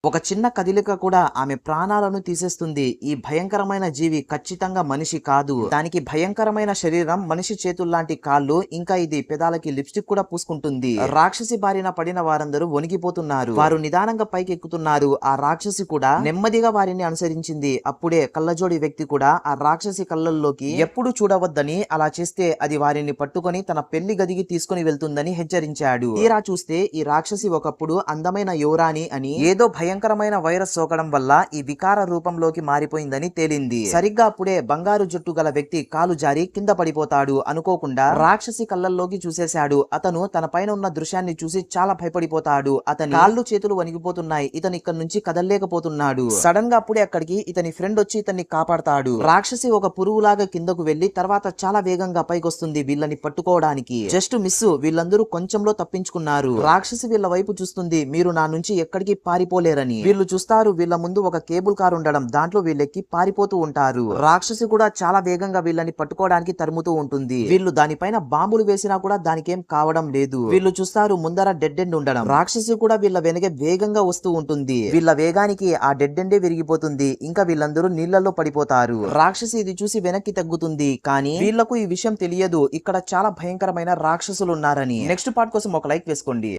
ఒక చిన్న కదలిక కూడా ఆమె ప్రాణాలను తీసేస్తుంది. ఈ భయంకరమైన జీవి ఖచ్చితంగా మనిషి కాదు. దానికి భయంకరమైన శరీరం, మనిషి చేతుల్లాంటి కాళ్ళు, ఇంకా ఇది పెదాలకి లిప్స్టిక్ కూడా పూసుకుంటుంది. రాక్షసి బారిన పడిన వారందరూ వణికిపోతున్నారు. వారు నిదానంగా పైకి ఎక్కుతున్నారు. ఆ రాక్షసి కూడా నెమ్మదిగా వారిని అనుసరించింది. అప్పుడే కళ్ళజోడి వ్యక్తి కూడా ఆ రాక్షసి కళ్ళల్లోకి ఎప్పుడు చూడవద్దని, అలా చేస్తే అది వారిని పట్టుకొని తన పెళ్లి గదికి తీసుకుని వెళ్తుందని హెచ్చరించాడు. తీరా చూస్తే ఈ రాక్షసి ఒకప్పుడు అందమైన యువరాణి అని, ఏదో భయంకరమైన వైరస్ సోకడం వల్ల ఈ వికార రూపంలోకి మారిపోయిందని తేలింది. సరిగ్గా అప్పుడే బంగారు జుట్టు గల వ్యక్తి కాలు జారి కింద పడిపోతాడు. అనుకోకుండా రాక్షసి కళ్ళల్లోకి చూసేశాడు. అతను తన పైన ఉన్న దృశ్యాన్ని చూసి చాలా భయపడిపోతాడు. అతని కాళ్ళు చేతులు వణిగిపోతున్నాయి. ఇతను ఇక్కడ నుంచి కదలలేకపోతున్నాడు. సడన్ గా అప్పుడే అక్కడికి ఇతని ఫ్రెండ్ వచ్చి ఇతన్ని కాపాడతాడు. రాక్షసి ఒక పురుగులాగా కిందకు వెళ్లి తర్వాత చాలా వేగంగా పైకొస్తుంది వీళ్ళని పట్టుకోవడానికి. జస్ట్ మిస్, వీళ్ళందరూ కొంచెంలో తప్పించుకున్నారు. రాక్షసి వీళ్ళ వైపు చూస్తుంది. మీరు నా నుంచి ఎక్కడికి పారిపోలేరని. వీళ్ళు చూస్తారు వీళ్ళ ముందు ఒక కేబుల్ కార్ ఉండడం. దాంట్లో వీళ్ళెక్కి పారిపోతూ ఉంటారు. రాక్షసి కూడా చాలా వేగంగా వీళ్ళని పట్టుకోవడానికి తరుముతూ ఉంటుంది. వీళ్ళు దానిపైన బాంబులు వేసినా కూడా దానికేం కావడం లేదు. వీళ్ళు చూస్తారు ముందర డెడ్ ఎండ్ ఉండడం. రాక్షసి కూడా వీళ్ళ వెనకే వేగంగా వస్తూ ఉంటుంది. వీళ్ళ వేగానికి ఆ డెడ్ ఎండే విరిగిపోతుంది. ఇంకా వీళ్ళందరూ నీళ్లలో పడిపోతారు. రాక్షసి ఇది చూసి వెనక్కి తగ్గుతుంది. కానీ వీళ్లకు ఈ విషయం తెలియదు ఇక్కడ చాలా భయంకరమైన రాక్షసులు ఉన్నారని. నెక్స్ట్ పార్ట్ కోసం ఒక లైక్ వేసుకోండి.